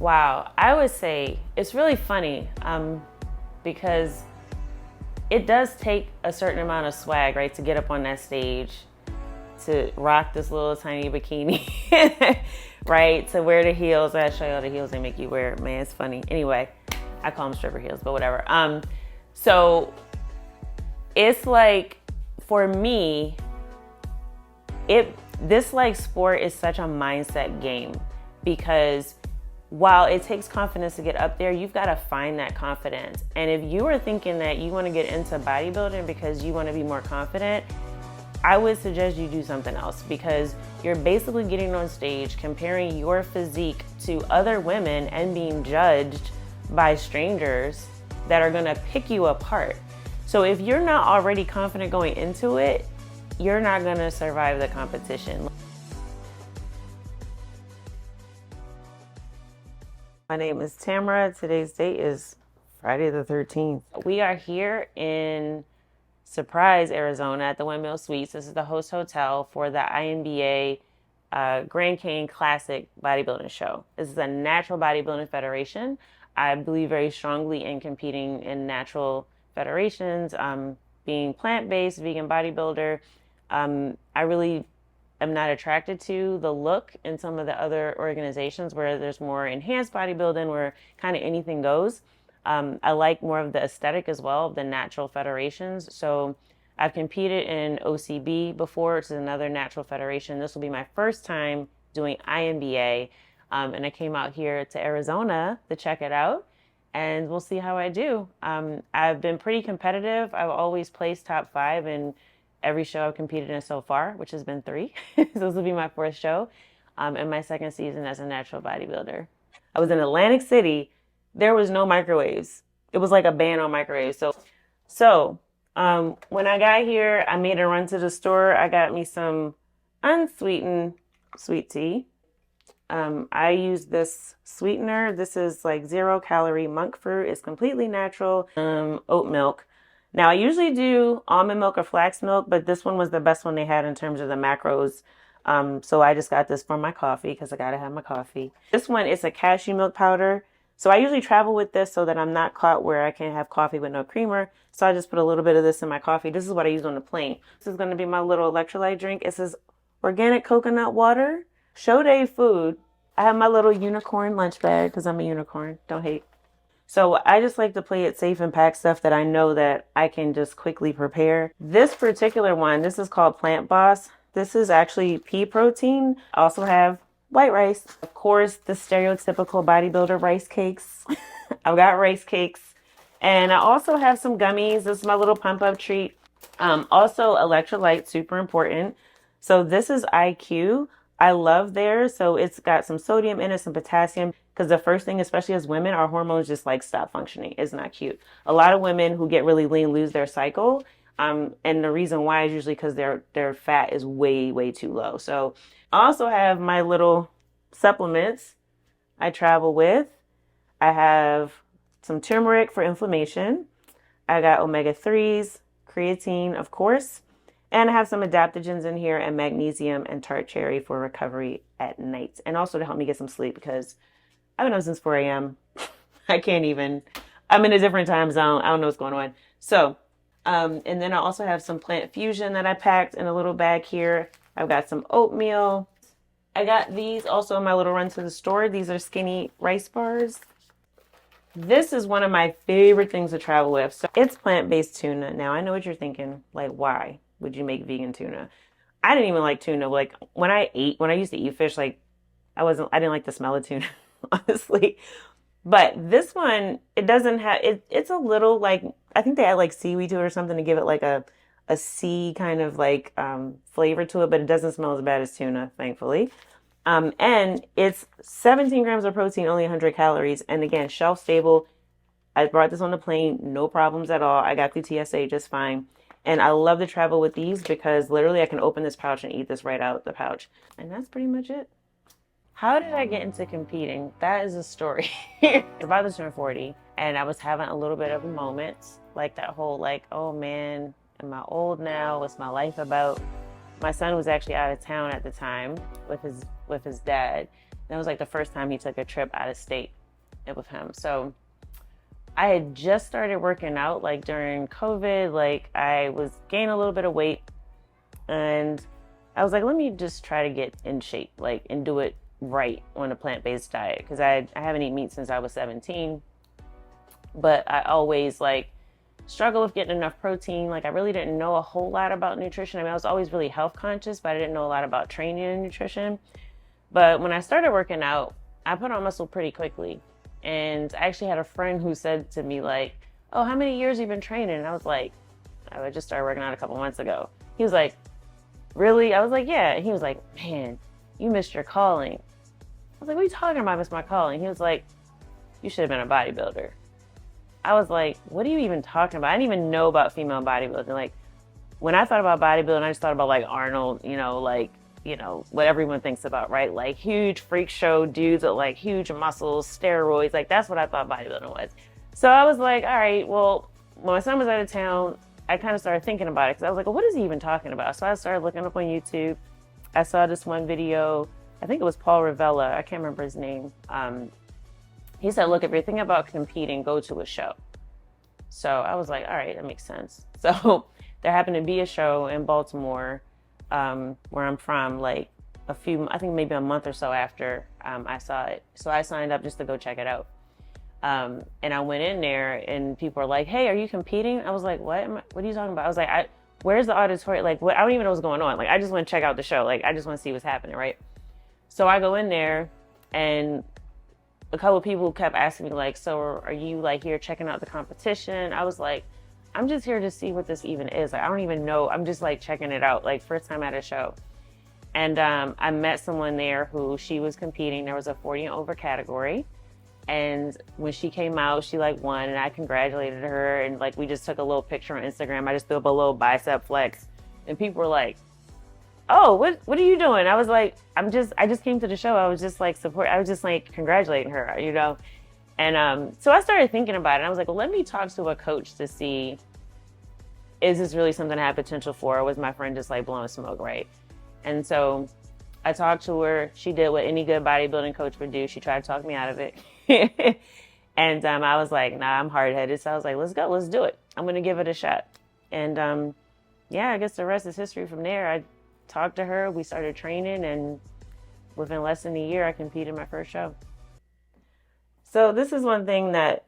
Wow, I would say it's really funny because it does take a certain amount of swag, right, to get up on that stage, to rock this little tiny bikini, right, to wear the heels. I show you all the heels they make you wear. Man, it's funny. Anyway, I call them stripper heels, but whatever. So it's like, for me, this like sport is such a mindset game, because while it takes confidence to get up there, you've got to find that confidence. And if you are thinking that you want to get into bodybuilding because you want to be more confident, I would suggest you do something else, because you're basically getting on stage, comparing your physique to other women and being judged by strangers that are going to pick you apart. So if you're not already confident going into it, you're not going to survive the competition. My name is Tamara. Today's date is Friday the 13th. We are here in Surprise, Arizona at the Windmill Suites. This is the host hotel for the INBA Grand Canyon Classic bodybuilding show. This is a natural bodybuilding federation. I believe very strongly in competing in natural federations, being plant-based, vegan bodybuilder. I really am not attracted to the look in some of the other organizations where there's more enhanced bodybuilding, where kind of anything goes. I like more of the aesthetic as well of the natural federations. So I've competed in OCB before, which is another natural federation. This will be my first time doing INBA. And I came out here to Arizona to check it out, and we'll see how I do. I've been pretty competitive. I've always placed top 5 in every show I've competed in so far, which has been 3. So this will be my 4th show, and my 2nd season as a natural bodybuilder. I was in Atlantic City. There was no microwaves. It was like a ban on microwaves. So when I got here, I made a run to the store. I got me some unsweetened sweet tea. I use this sweetener. This is like 0-calorie monk fruit. It's completely natural. Oat milk. Now, I usually do almond milk or flax milk, but this one was the best one they had in terms of the macros. So I just got this for my coffee because I got to have my coffee. This one is a cashew milk powder. So I usually travel with this so that I'm not caught where I can't have coffee with no creamer. So I just put a little bit of this in my coffee. This is what I use on the plane. This is going to be my little electrolyte drink. It says organic coconut water, show day food. I have my little unicorn lunch bag because I'm a unicorn. Don't hate. So I just like to play it safe and pack stuff that I know that I can just quickly prepare. This particular one, this is called Plant Boss. This is actually pea protein. I also have white rice. Of course, the stereotypical bodybuilder rice cakes. I've got rice cakes. And I also have some gummies. This is my little pump up treat. Also electrolyte, super important. So this is IQ. I love theirs. So it's got some sodium in it, some potassium. Because the first thing, especially as women, our hormones just like stop functioning. It's not cute. A lot of women who get really lean lose their cycle. And the reason why is usually because their fat is way, way too low. So I also have my little supplements I travel with. I have some turmeric for inflammation. I got omega-3s, creatine, of course. And I have some adaptogens in here, and magnesium and tart cherry for recovery at night. And also to help me get some sleep, because I've been up since 4 a.m. I can't even. I'm in a different time zone. I don't know what's going on. So, and then I also have some plant fusion that I packed in a little bag here. I've got some oatmeal. I got these also in my little run to the store. These are skinny rice bars. This is one of my favorite things to travel with. So it's plant-based tuna. Now, I know what you're thinking. Like, why would you make vegan tuna? I didn't even like tuna. Like, when I used to eat fish, like, I didn't like the smell of tuna. Honestly. But this one, it doesn't have, it's a little like, I think they add like seaweed to it or something to give it like a sea kind of like flavor to it, but it doesn't smell as bad as tuna, thankfully. And it's 17 grams of protein, only 100 calories. And again, shelf stable. I brought this on the plane, no problems at all. I got through TSA just fine. And I love to travel with these because literally I can open this pouch and eat this right out the pouch. And that's pretty much it. How did I get into competing? That is a story. About to turn 40, and I was having a little bit of a moment, like that whole like, oh man, am I old now? What's my life about? My son was actually out of town at the time with his dad, That was like the first time he took a trip out of state with him. So I had just started working out like during COVID. Like I was gaining a little bit of weight, and I was like, let me just try to get in shape, like, and do it right on a plant-based diet, because I haven't eaten meat since I was 17, but I always like struggle with getting enough protein. Like I really didn't know a whole lot about nutrition. I mean, I was always really health conscious, but I didn't know a lot about training and nutrition. But when I started working out, I put on muscle pretty quickly. And I actually had a friend who said to me like, oh, how many years have you been training? And I was like, I just started working out a couple months ago. He was like, really? I was like, yeah. And he was like, man, you missed your calling. I was like, what are you talking about, I missed my calling? He was like, you should have been a bodybuilder. I was like, what are you even talking about? I didn't even know about female bodybuilding. Like, when I thought about bodybuilding, I just thought about like Arnold, what everyone thinks about, right? Like huge freak show dudes with like huge muscles, steroids. Like that's what I thought bodybuilding was. So I was like, all right, well, when my son was out of town, I kind of started thinking about it, because I was like, well, what is he even talking about? So I started looking up on YouTube. I saw this one video. I think it was Paul Ravella. I can't remember his name. He said, look, if you're thinking about competing, go to a show. So I was like, all right, that makes sense. So there happened to be a show in Baltimore, where I'm from, like I think maybe a month or so after I saw it. So I signed up just to go check it out. And I went in there and people were like, hey, are you competing? I was like, what are you talking about? I was like, where's the auditorium? Like, what? I don't even know what's going on. Like, I just want to check out the show. Like, I just want to see what's happening, right? So I go in there, and a couple of people kept asking me like, so are you like here checking out the competition? I was like, I'm just here to see what this even is. Like, I don't even know. I'm just like checking it out, like first time at a show. And I met someone there who she was competing. There was a 40 and over category. And when she came out, she like won, and I congratulated her. And like, we just took a little picture on Instagram. I just threw up a little bicep flex, and people were like, oh, what are you doing? I was like, I just came to the show. I was just like I was just like congratulating her, you know? And so I started thinking about it. I was like, well, let me talk to a coach to see, is this really something I have potential for? Or was my friend just like blowing smoke, right? And so I talked to her. She did what any good bodybuilding coach would do. She tried to talk me out of it. And I was like, nah, I'm hard-headed. So I was like, let's go, let's do it. I'm going to give it a shot. And yeah, I guess the rest is history from there. I talked to her, we started training, and within less than a year, I competed in my first show. So this is one thing that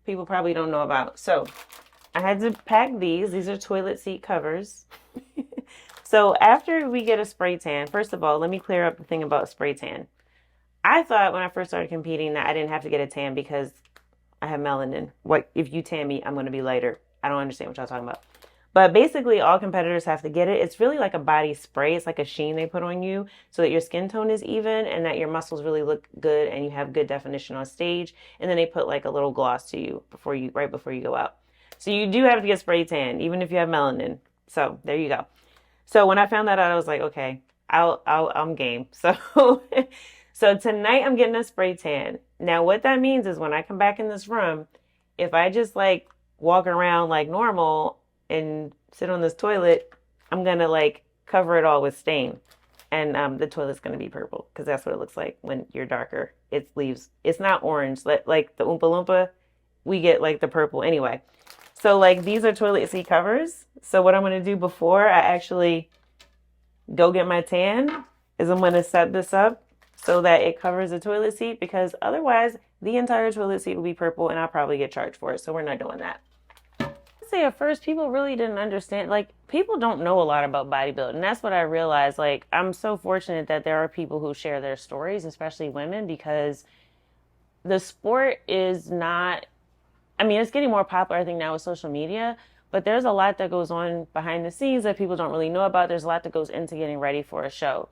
people probably don't know about. So I had to pack these. These are toilet seat covers. So after we get a spray tan, first of all, let me clear up the thing about spray tan. I thought when I first started competing that I didn't have to get a tan because I have melanin. What if you tan me, I'm going to be lighter. I don't understand what y'all talking about. But basically, all competitors have to get it. It's really like a body spray. It's like a sheen they put on you so that your skin tone is even and that your muscles really look good and you have good definition on stage. And then they put like a little gloss to you right before you go out. So you do have to get spray tan, even if you have melanin. So there you go. So when I found that out, I was like, okay, I'm game. So tonight I'm getting a spray tan. Now what that means is when I come back in this room, if I just like walk around like normal and sit on this toilet, I'm going to like cover it all with stain. And the toilet's going to be purple because that's what it looks like when you're darker. It's not orange. Like the Oompa Loompa, we get like the purple anyway. So like these are toilet seat covers. So what I'm going to do before I actually go get my tan is I'm going to set this up so that it covers the toilet seat, because otherwise the entire toilet seat will be purple and I'll probably get charged for it. So we're not doing that. Say at first people really didn't understand, like people don't know a lot about bodybuilding. That's what I realized. Like I'm so fortunate that there are people who share their stories, especially women, because the sport is not, I mean, it's getting more popular I think now with social media, but there's a lot that goes on behind the scenes that people don't really know about. There's a lot that goes into getting ready for a show.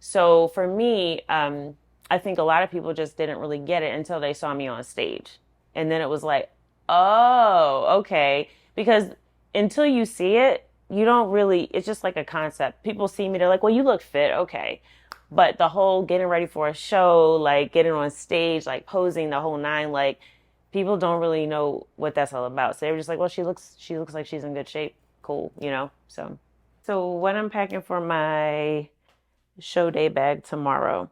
So for me, I think a lot of people just didn't really get it until they saw me on stage. And then it was like, oh, okay. Because until you see it, you don't really, it's just like a concept. People see me, they're like, well, you look fit. Okay. But the whole getting ready for a show, like getting on stage, like posing the whole nine, like people don't really know what that's all about. So they were just like, well, she looks like she's in good shape. Cool. You know? So what I'm packing for my show day bag tomorrow.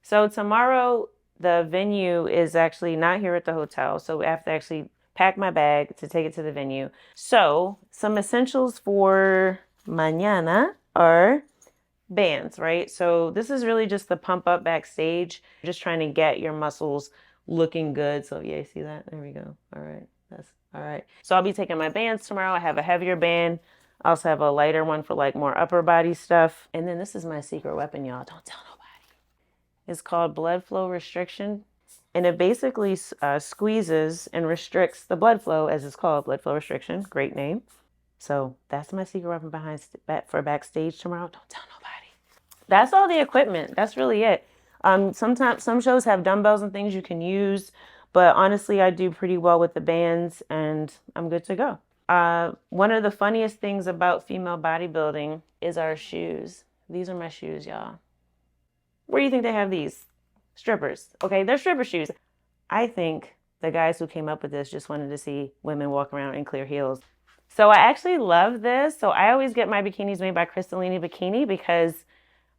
So tomorrow, the venue is actually not here at the hotel. So I have to actually pack my bag to take it to the venue. So some essentials for mañana are bands, right? So this is really just the pump up backstage, just trying to get your muscles looking good. So yeah, see that? There we go. All right. That's all right. So I'll be taking my bands tomorrow. I have a heavier band. I also have a lighter one for like more upper body stuff. And then this is my secret weapon, y'all. Don't tell nobody. It's called blood flow restriction. And it basically squeezes and restricts the blood flow, as it's called, blood flow restriction. Great name. So that's my secret weapon for backstage tomorrow. Don't tell nobody. That's all the equipment. That's really it. Sometimes some shows have dumbbells and things you can use, but honestly, I do pretty well with the bands and I'm good to go. One of the funniest things about female bodybuilding is our shoes. These are my shoes, y'all. Where do you think they have these? Strippers. Okay, they're stripper shoes. I think the guys who came up with this just wanted to see women walk around in clear heels. So I actually love this. So I always get my bikinis made by Crystallini Bikini because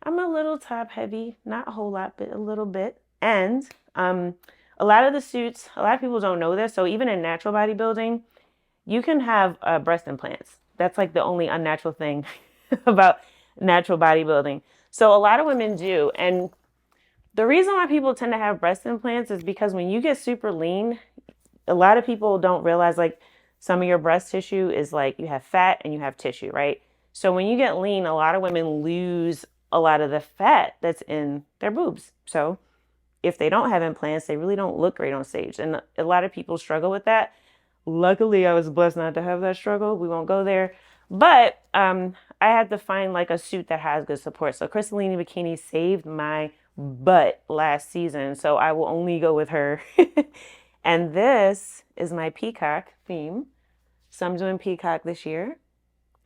I'm a little top heavy, not a whole lot, but a little bit. And a lot of the suits, a lot of people don't know this. So even in natural bodybuilding, you can have breast implants. That's like the only unnatural thing about natural bodybuilding. So a lot of women do. And the reason why people tend to have breast implants is because when you get super lean, a lot of people don't realize like some of your breast tissue is like you have fat and you have tissue, right? So when you get lean, a lot of women lose a lot of the fat that's in their boobs. So if they don't have implants, they really don't look great on stage. And a lot of people struggle with that. Luckily, I was blessed not to have that struggle. We won't go there. But I had to find like a suit that has good support. So Crystallini Bikini saved my butt last season. So I will only go with her. And this is my peacock theme. So I'm doing peacock this year.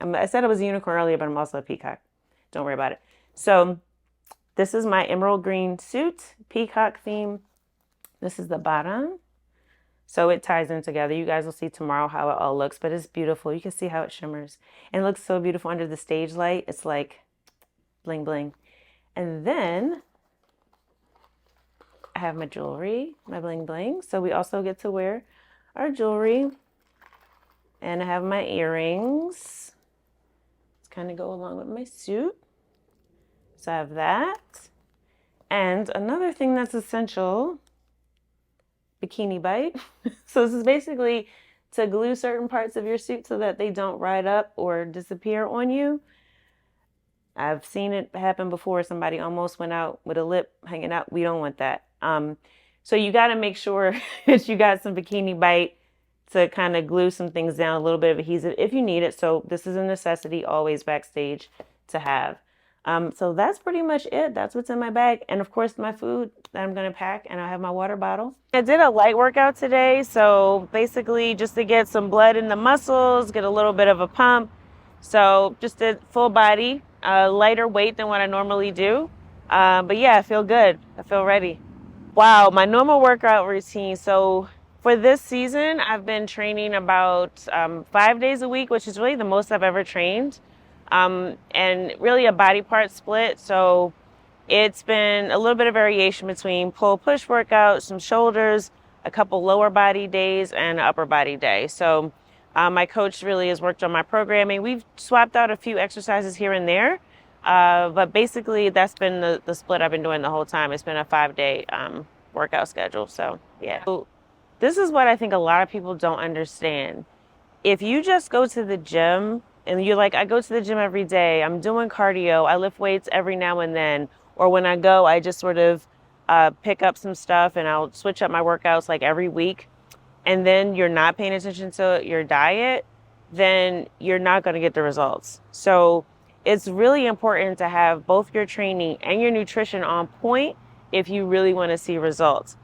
I said I was a unicorn earlier, but I'm also a peacock. Don't worry about it. So this is my emerald green suit, peacock theme. This is the bottom. So it ties in together. You guys will see tomorrow how it all looks, but it's beautiful. You can see how it shimmers. And it looks so beautiful under the stage light. It's like bling bling. And then I have my jewelry, my bling bling. So we also get to wear our jewelry. And I have my earrings. It's kind of go along with my suit. So I have that. And another thing that's essential, bikini bite. So this is basically to glue certain parts of your suit so that they don't ride up or disappear on you. I've seen it happen before. Somebody almost went out with a lip hanging out. We don't want that. So you got to make sure that you got some bikini bite to kind of glue some things down, a little bit of adhesive if you need it. So this is a necessity always backstage to have. So that's pretty much it. That's what's in my bag. And of course, my food that I'm going to pack, and I have my water bottle. I did a light workout today. So basically just to get some blood in the muscles, get a little bit of a pump. So just did full body, lighter weight than what I normally do. But yeah, I feel good. I feel ready. Wow, my normal workout routine. So for this season, I've been training about 5 days a week, which is really the most I've ever trained. And really a body part split. So it's been a little bit of variation between pull-push workouts, some shoulders, a couple lower body days, and an upper body day. So my coach really has worked on my programming. We've swapped out a few exercises here and there. But basically, that's been the split I've been doing the whole time. It's been a 5-day workout schedule. So, yeah. So, this is what I think a lot of people don't understand. If you just go to the gym and you're like, I go to the gym every day, I'm doing cardio, I lift weights every now and then, or when I go, I just sort of pick up some stuff and I'll switch up my workouts like every week, and then you're not paying attention to your diet, then you're not going to get the results. So it's really important to have both your training and your nutrition on point if you really want to see results.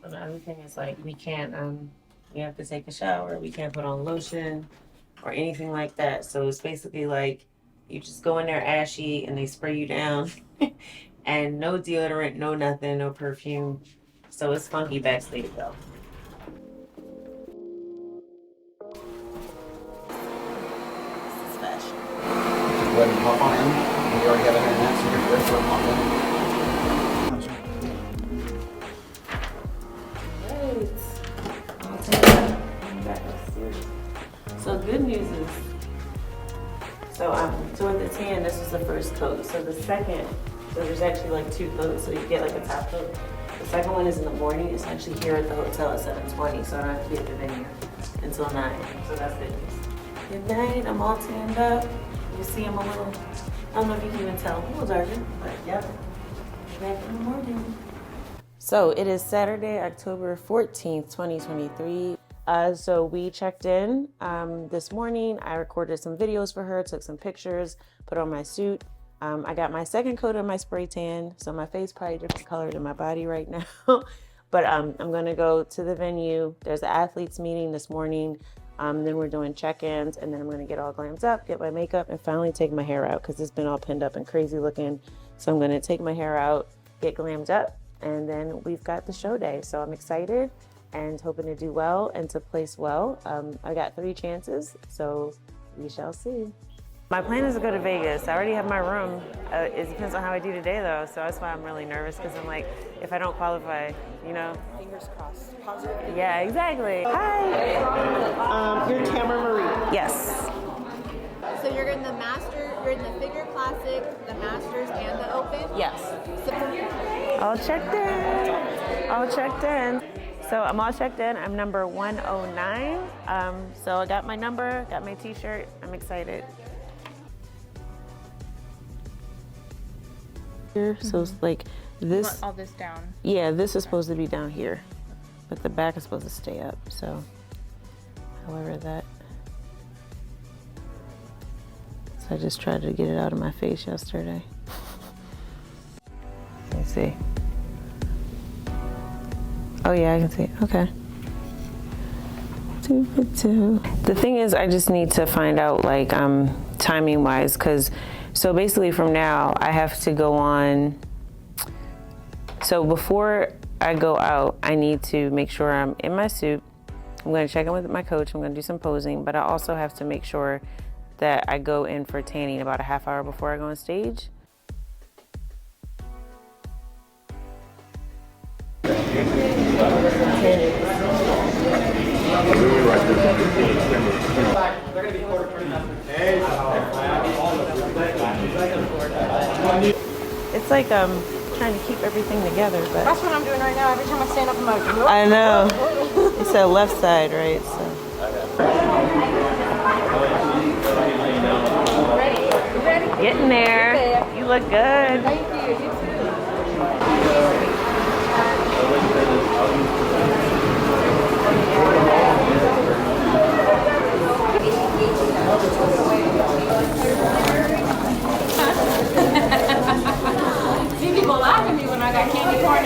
Another thing is like we can't, we have to take a shower, we can't put on lotion or anything like that. So it's basically like you just go in there ashy and they spray you down and no deodorant, no nothing, no perfume. So it's funky backstage though. Go ahead and pop on in. We already have it in that, so you're good for a pop in. So with the tan, this was the first coat. So the second, so there's actually like 2 coats, so you get like a top coat. The second one is in the morning. It's actually here at the hotel at 7:20, so I don't have to be at the venue until 9. So that's good news. Good night. I'm all tanned up. You see, I'm a little, I don't know if you can even tell, a little darker, but yep. Back in the morning. So it is Saturday, October 14th, 2023. So we checked in this morning. I recorded some videos for her, took some pictures, put on my suit. I got my second coat of my spray tan, so my face probably different color than my body right now. But I'm gonna go to the venue. There's an athletes meeting this morning. Then we're doing check-ins, and then I'm gonna get all glammed up, get my makeup, and finally take my hair out because it's been all pinned up and crazy looking. So I'm gonna take my hair out, get glammed up, and then we've got the show day. So I'm excited and hoping to do well and to place well. I got 3 chances, so we shall see. My plan is to go to Vegas. I already have my room. It depends on how I do today though, so that's why I'm really nervous because I'm like, if I don't qualify, you know? Fingers crossed. Positive. Yeah, exactly. Hi. You're Tamara Marie. Yes. So you're in the you're in the figure classic, the masters, and the open? Yes. So All checked in. All checked in. So I'm all checked in. I'm number 109. So I got my number, got my t-shirt. I'm excited. So it's like this. All this down. Yeah, this is supposed to be down here, but the back is supposed to stay up. So, however that. So I just tried to get it out of my face yesterday. Let me see. Oh yeah, I can see. Okay. 2 for 2. The thing is, I just need to find out like timing wise, because so basically from now I have to go on. So before I go out, I need to make sure I'm in my suit. I'm going to check in with my coach. I'm going to do some posing, but I also have to make sure that I go in for tanning about a half hour before I go on stage. It's like trying to keep everything together, but That's what I'm doing right now. Every time I stand up, I'm like, whoa. I know. It's that left side, right? So. ready? Getting there. You look good. Thank you. You too. See people laugh at me when I got candy corn.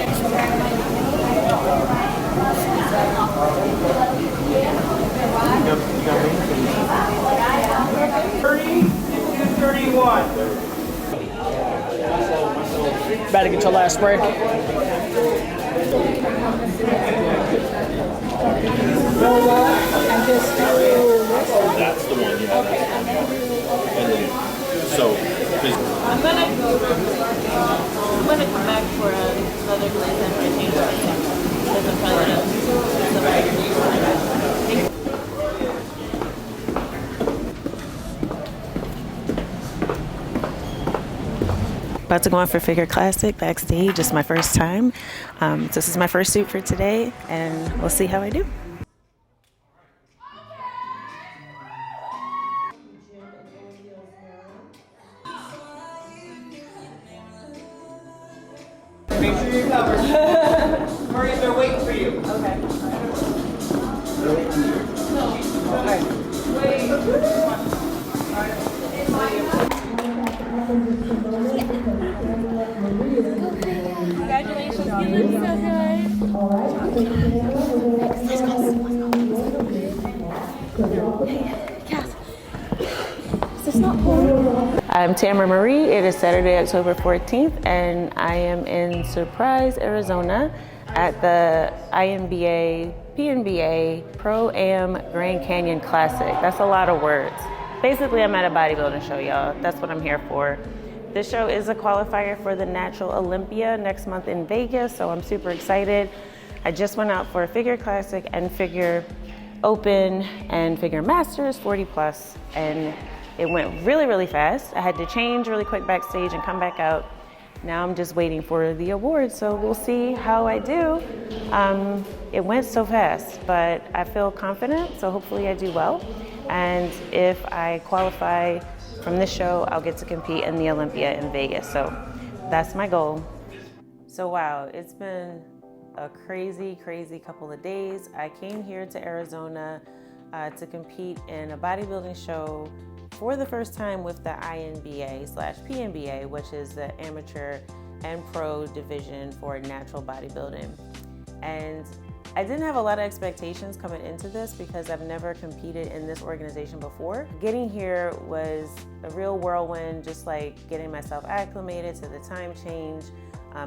31. About to get your last spray. That's the one you have. And then, so, I'm gonna come back for another glaze after I change everything. Because I'm probably gonna About to go on for Figure Classic backstage. It's my first time. This is my first suit for today, and we'll see how I do. make sure you're covered. Murray's they're waiting for you. Okay. Congratulations, you look so good. Cass, is this not cool? I'm Tamara Marie. It is Saturday, October 14th, and I am in Surprise, Arizona at the INBA PNBA Pro-Am Grand Canyon Classic. That's a lot of words. Basically, I'm at a bodybuilding show, y'all. That's what I'm here for. This show is a qualifier for the Natural Olympia next month in Vegas, so I'm super excited. I just went out for a figure classic and figure open and figure masters 40 plus, and It went really, really fast. I had to change really quick backstage and come back out. Now I'm just waiting for the award, so we'll see how I do. It went so fast, but I feel confident, so hopefully I do well. And if I qualify from this show, I'll get to compete in the Olympia in Vegas. So that's my goal. So wow, it's been a crazy, crazy couple of days. I came here to Arizona to compete in a bodybuilding show for the first time with the INBA/PNBA, which is the amateur and pro division for natural bodybuilding. And I didn't have a lot of expectations coming into this because I've never competed in this organization before. Getting here was a real whirlwind, just like getting myself acclimated to the time change,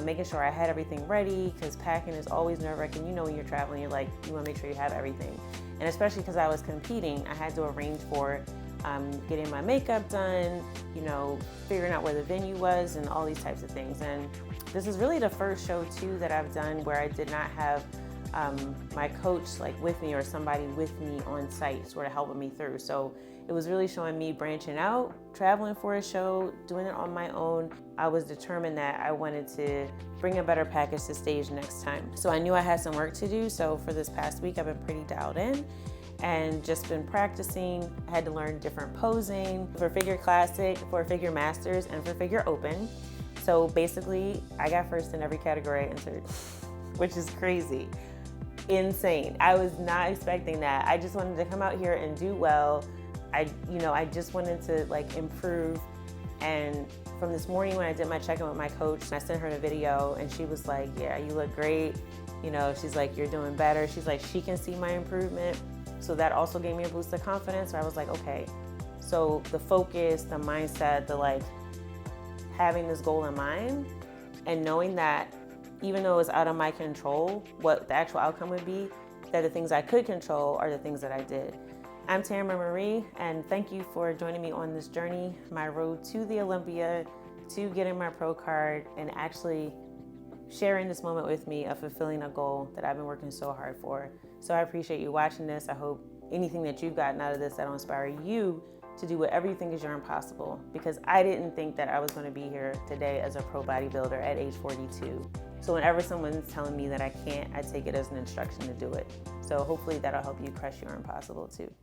making sure I had everything ready, because packing is always nerve-wracking. You know, when you're traveling, you want to make sure you have everything. And especially because I was competing, I had to arrange for getting my makeup done, you know, figuring out where the venue was and all these types of things. And this is really the first show too that I've done where I did not have my coach like with me or somebody with me on site sort of helping me through. So it was really showing me branching out, traveling for a show, doing it on my own. I was determined that I wanted to bring a better package to stage next time. So I knew I had some work to do. So for this past week, I've been pretty dialed in and just been practicing. I had to learn different posing for figure classic, for figure masters, and for figure open. So basically, I got first in every category I entered, which is crazy. Insane. I was not expecting that. I just wanted to come out here and do well. I just wanted to like improve. And from this morning when I did my check-in with my coach, I sent her the video and she was like, yeah, you look great. You know, she's like, you're doing better. She's like, she can see my improvement. So that also gave me a boost of confidence. So I was like, okay. So the focus, the mindset, the like having this goal in mind and knowing that even though it's out of my control, what the actual outcome would be, that the things I could control are the things that I did. I'm Tamara Marie, and thank you for joining me on this journey, my road to the Olympia, to getting my pro card, and actually sharing this moment with me of fulfilling a goal that I've been working so hard for. So I appreciate you watching this. I hope anything that you've gotten out of this that'll inspire you to do whatever you think is your impossible, because I didn't think that I was going to be here today as a pro bodybuilder at age 42. So whenever someone's telling me that I can't, I take it as an instruction to do it. So hopefully that'll help you crush your impossible too.